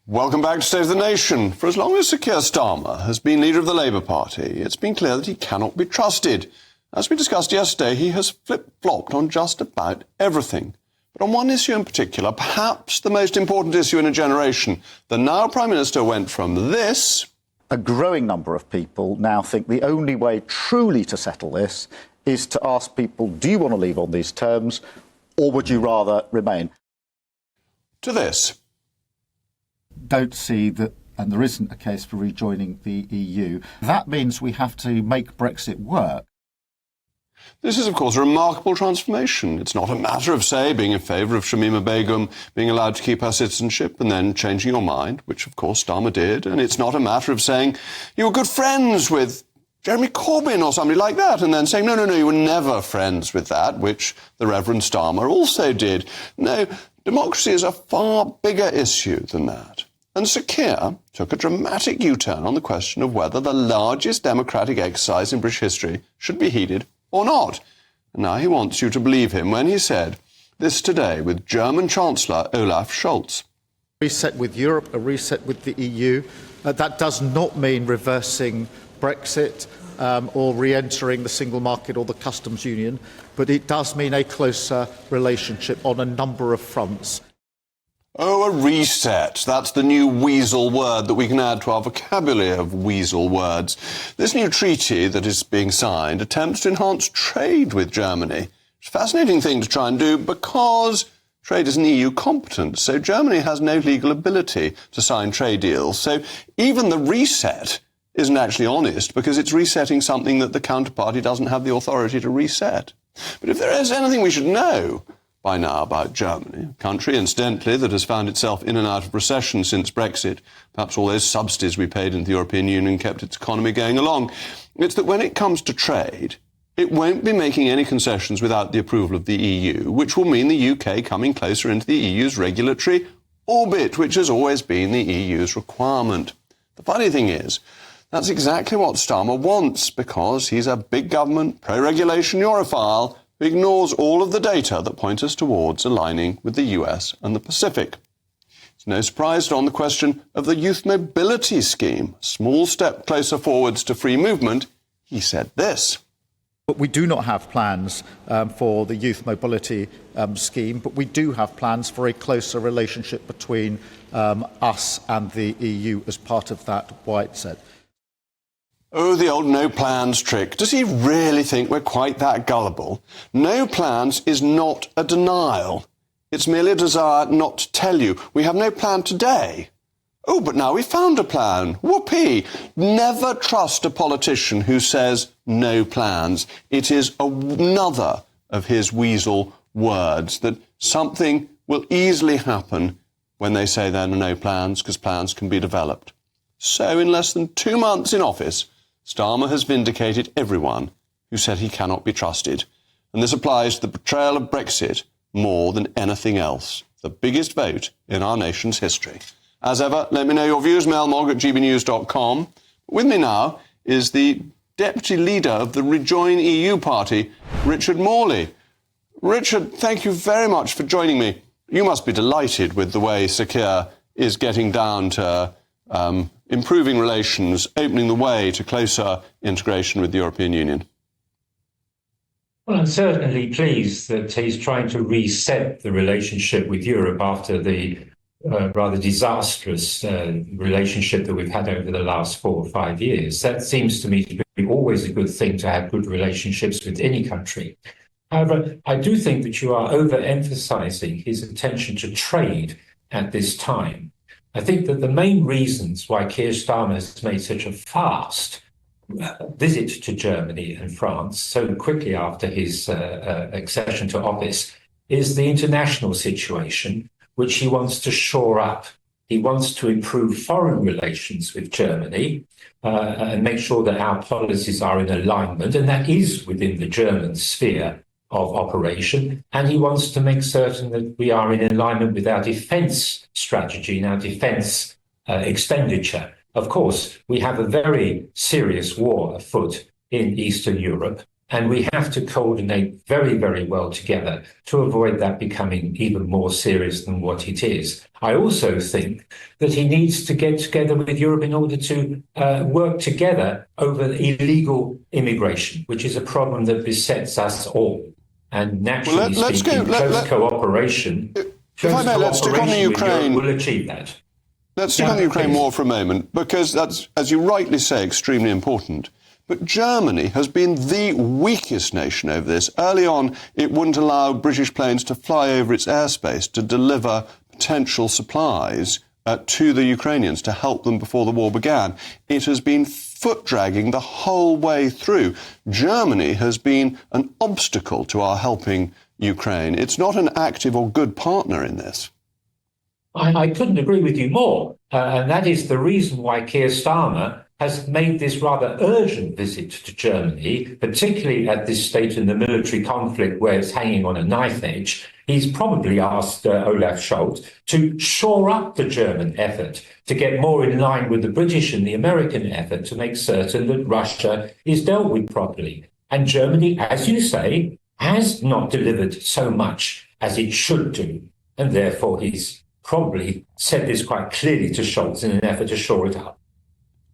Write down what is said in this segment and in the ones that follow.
Welcome back to State of the Nation. For as long as Sir Keir Starmer has been leader of the Labour Party, it's been clear that he cannot be trusted. As we discussed yesterday, he has flip-flopped on just about everything. But on one issue in particular, perhaps the most important issue in a generation, the now Prime Minister went from this... A growing number of people now think the only way truly to settle this is to ask people, do you want to leave on these terms, or would you rather remain? ...to this. Don't see that, and there isn't a case for rejoining the EU. That means we have to make Brexit work. This is, of course, a remarkable transformation. It's not a matter of, say, being in favour of Shamima Begum being allowed to keep her citizenship and then changing your mind, which, of course, Starmer did. And it's not a matter of saying you were good friends with Jeremy Corbyn or somebody like that, and then saying, no, you were never friends with that, which the Reverend Starmer also did. No, democracy is a far bigger issue than that. And Sir Keir took a dramatic U-turn on the question of whether the largest democratic exercise in British history should be heeded or not. And now he wants you to believe him when he said this today with German Chancellor Olaf Scholz. Reset with Europe, a reset with the EU. That does not mean reversing Brexit or re-entering the single market or the customs union, but it does mean a closer relationship on a number of fronts. Oh, a reset. That's the new weasel word that we can add to our vocabulary of weasel words. This new treaty that is being signed attempts to enhance trade with Germany. It's a fascinating thing to try and do because trade is an EU competence, so Germany has no legal ability to sign trade deals. So even the reset isn't actually honest because it's resetting something that the counterparty doesn't have the authority to reset. But if there is anything we should know by now about Germany, a country, incidentally, that has found itself in and out of recession since Brexit, perhaps all those subsidies we paid into the European Union kept its economy going along, it's that when it comes to trade, it won't be making any concessions without the approval of the EU, which will mean the UK coming closer into the EU's regulatory orbit, which has always been the EU's requirement. The funny thing is, that's exactly what Starmer wants, because he's a big government, pro-regulation Europhile who ignores all of the data that point us towards aligning with the US and the Pacific. It's no surprise that on the question of the youth mobility scheme, a small step closer forwards to free movement, he said this. But we do not have plans for the youth mobility scheme, but we do have plans for a closer relationship between us and the EU as part of that, White said. Oh, the old no plans trick. Does he really think we're quite that gullible? No plans is not a denial. It's merely a desire not to tell you. We have no plan today. Oh, but now we found a plan. Whoopee! Never trust a politician who says no plans. It is another of his weasel words that something will easily happen when they say there are no plans, because plans can be developed. So in less than 2 months in office, Starmer has vindicated everyone who said he cannot be trusted. And this applies to the betrayal of Brexit more than anything else. The biggest vote in our nation's history. As ever, let me know your views, mailmog@gbnews.com. With me now is the deputy leader of the Rejoin EU party, Richard Morley. Richard, thank you very much for joining me. You must be delighted with the way Sir Keir is getting down to improving relations, opening the way to closer integration with the European Union. Well, I'm certainly pleased that he's trying to reset the relationship with Europe after the rather disastrous relationship that we've had over the last 4 or 5 years. That seems to me to be always a good thing, to have good relationships with any country. However, I do think that you are overemphasizing his attention to trade at this time. I think that the main reasons why Keir Starmer has made such a fast visit to Germany and France so quickly after his accession to office is the international situation, which he wants to shore up. He wants to improve foreign relations with Germany and make sure that our policies are in alignment, and that is within the German sphere of operation. And he wants to make certain that we are in alignment with our defence strategy and our defence expenditure. Of course, we have a very serious war afoot in Eastern Europe. And we have to coordinate very, very well together to avoid that becoming even more serious than what it is. I also think that he needs to get together with Europe in order to work together over illegal immigration, which is a problem that besets us all. And naturally speaking, close cooperation, let's stick on the Ukraine. Will achieve that. Let's stick on the Ukraine war for a moment, because that's, as you rightly say, extremely important. But Germany has been the weakest nation over this. Early on, it wouldn't allow British planes to fly over its airspace to deliver potential supplies to the Ukrainians to help them before the war began. It has been foot-dragging the whole way through. Germany has been an obstacle to our helping Ukraine. It's not an active or good partner in this. I couldn't agree with you more. And that is the reason why Keir Starmer has made this rather urgent visit to Germany, particularly at this stage in the military conflict where it's hanging on a knife edge. He's probably asked Olaf Scholz to shore up the German effort to get more in line with the British and the American effort to make certain that Russia is dealt with properly. And Germany, as you say, has not delivered so much as it should do. And therefore, he's probably said this quite clearly to Scholz in an effort to shore it up.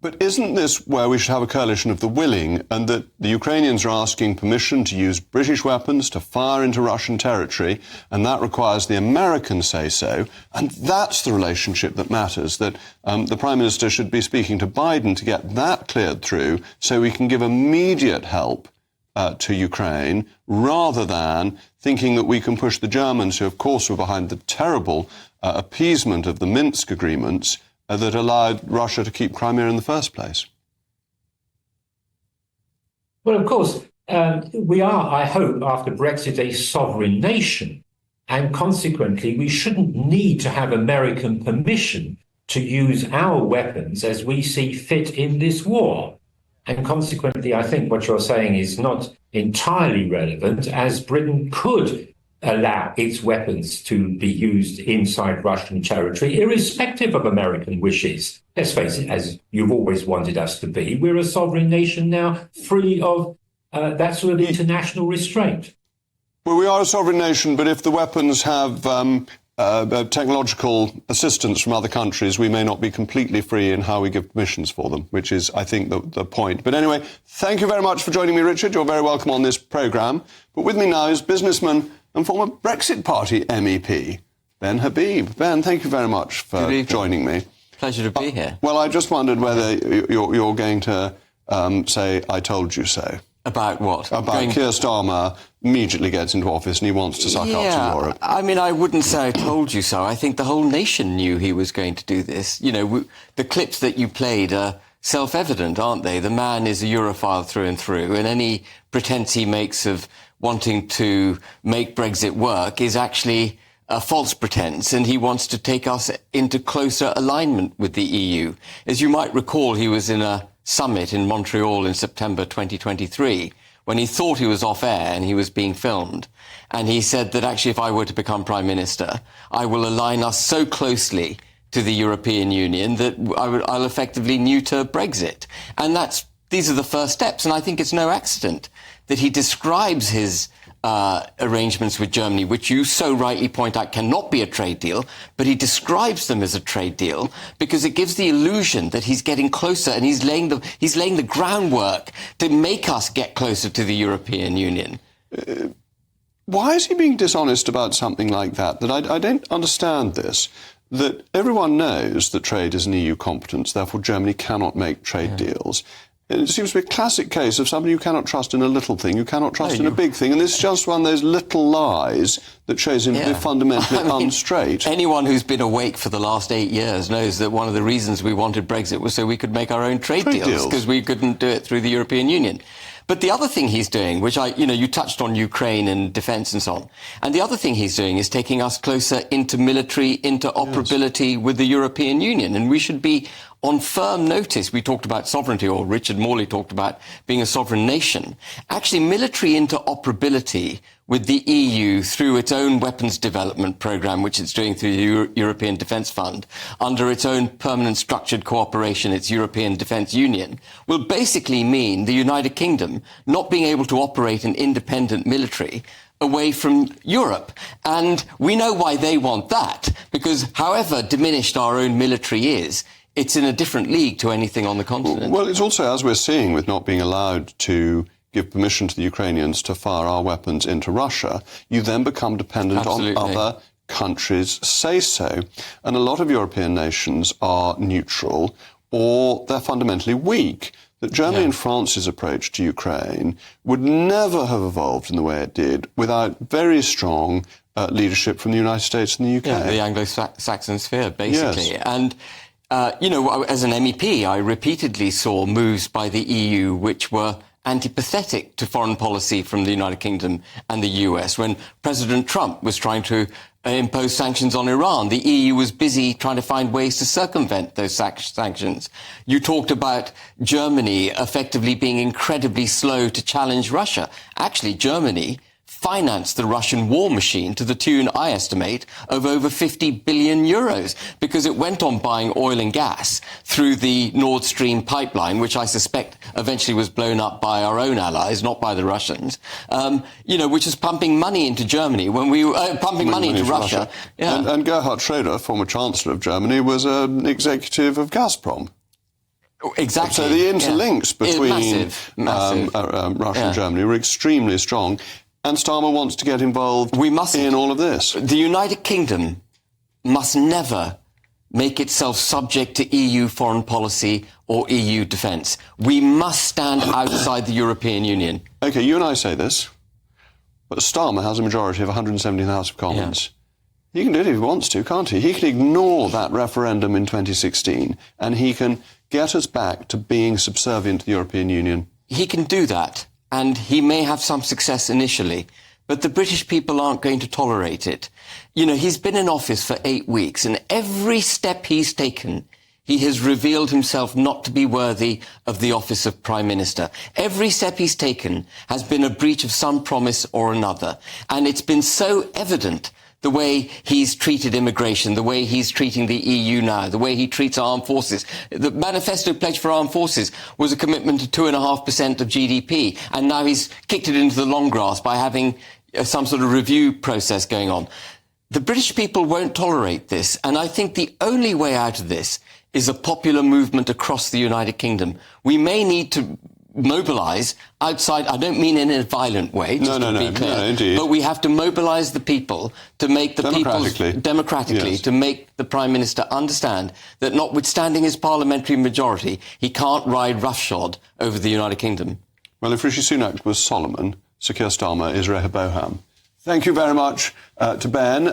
But isn't this where we should have a coalition of the willing, and that the Ukrainians are asking permission to use British weapons to fire into Russian territory, and that requires the Americans say-so, and that's the relationship that matters, that the Prime Minister should be speaking to Biden to get that cleared through so we can give immediate help to Ukraine, rather than thinking that we can push the Germans, who of course were behind the terrible appeasement of the Minsk agreements, that allowed Russia to keep Crimea in the first place? Well, of course, we are, I hope, after Brexit, a sovereign nation. And consequently, we shouldn't need to have American permission to use our weapons as we see fit in this war. And consequently, I think what you're saying is not entirely relevant, as Britain could allow its weapons to be used inside Russian territory, irrespective of American wishes. Let's face it, as you've always wanted us to be, we're a sovereign nation now, free of that sort of international restraint. Well, we are a sovereign nation, but if the weapons have technological assistance from other countries, we may not be completely free in how we give permissions for them, which is, I think, the point. But anyway, thank you very much for joining me, Richard. You're very welcome on this programme. But with me now is businessman and former Brexit Party MEP, Ben Habib. Ben, thank you very much for joining me. Pleasure to be here. Well, I just wondered whether you're going to say, I told you so. About what? About Keir Starmer immediately gets into office and he wants to suck up to Europe. I mean, I wouldn't say I told you so. I think the whole nation knew he was going to do this. You know, the clips that you played are self-evident, aren't they? The man is a Europhile through and through, and any pretense he makes of wanting to make Brexit work is actually a false pretense, and he wants to take us into closer alignment with the EU. As you might recall, he was in a summit in Montreal in September 2023 when he thought he was off air and he was being filmed. And he said that actually, if I were to become Prime Minister, I will align us so closely to the European Union that I'll effectively neuter Brexit. And these are the first steps. And I think it's no accident that he describes his arrangements with Germany, which you so rightly point out cannot be a trade deal, but he describes them as a trade deal because it gives the illusion that he's getting closer, and he's laying the groundwork to make us get closer to the European Union. Why is he being dishonest about something like that? That I don't understand this. That everyone knows that trade is an EU competence, therefore Germany cannot make trade deals. It seems to be a classic case of somebody you cannot trust in a little thing, you cannot trust in a big thing. And this is just one of those little lies that shows him to be fundamentally unstraight. Anyone who's been awake for the last 8 years knows that one of the reasons we wanted Brexit was so we could make our own trade deals, because we couldn't do it through the European Union. But the other thing he's doing, which you touched on Ukraine and defence and so on, and the other thing he's doing is taking us closer into military interoperability with the European Union. And we should be on firm notice. We talked about sovereignty, or Richard Morley talked about being a sovereign nation. Actually, military interoperability with the EU through its own weapons development programme, which it's doing through the European Defence Fund, under its own permanent structured cooperation, its European Defence Union, will basically mean the United Kingdom not being able to operate an independent military away from Europe. And we know why they want that, because however diminished our own military is, it's in a different league to anything on the continent. Well, it's also, as we're seeing, with not being allowed to give permission to the Ukrainians to fire our weapons into Russia, you then become dependent Absolutely. on other countries' say-so. And a lot of European nations are neutral, or they're fundamentally weak. That Germany and France's approach to Ukraine would never have evolved in the way it did without very strong leadership from the United States and the UK. Yeah, the Anglo-Saxon sphere, basically. Yes. And, as an MEP, I repeatedly saw moves by the EU which were antipathetic to foreign policy from the United Kingdom and the US. When President Trump was trying to impose sanctions on Iran, the EU was busy trying to find ways to circumvent those sanctions. You talked about Germany effectively being incredibly slow to challenge Russia. Actually, Germany financed the Russian war machine to the tune, I estimate, of over 50 billion euros, because it went on buying oil and gas through the Nord Stream pipeline, which I suspect eventually was blown up by our own allies, not by the Russians, which is pumping money into Germany when we were pumping money into Russia. Yeah. And Gerhard Schröder, former Chancellor of Germany, was an executive of Gazprom. Exactly. So the interlinks between massive. Russia and Germany were extremely strong. And Starmer wants to get involved in all of this. The United Kingdom must never make itself subject to EU foreign policy or EU defence. We must stand outside the European Union. OK, you and I say this, but Starmer has a majority of 170 in the House of Commons. Yeah. He can do it if he wants to, can't he? He can ignore that referendum in 2016 and he can get us back to being subservient to the European Union. He can do that. And he may have some success initially, but the British people aren't going to tolerate it. He's been in office for 8 weeks, and every step he's taken, he has revealed himself not to be worthy of the office of Prime Minister. Every step he's taken has been a breach of some promise or another. And it's been so evident the way he's treated immigration, the way he's treating the EU now, the way he treats armed forces. The manifesto pledge for armed forces was a commitment to 2.5% of GDP, and now he's kicked it into the long grass by having some sort of review process going on. The British people won't tolerate this, and I think the only way out of this is a popular movement across the United Kingdom. We may need to mobilise outside. I don't mean in a violent way, just to be clear. No, indeed. But we have to mobilise the people to make the democratically yes. to make the Prime Minister understand that, notwithstanding his parliamentary majority, he can't ride roughshod over the United Kingdom. Well, if Rishi Sunak was Solomon, Sir Keir Starmer is Rehoboam. Thank you very much to Ben.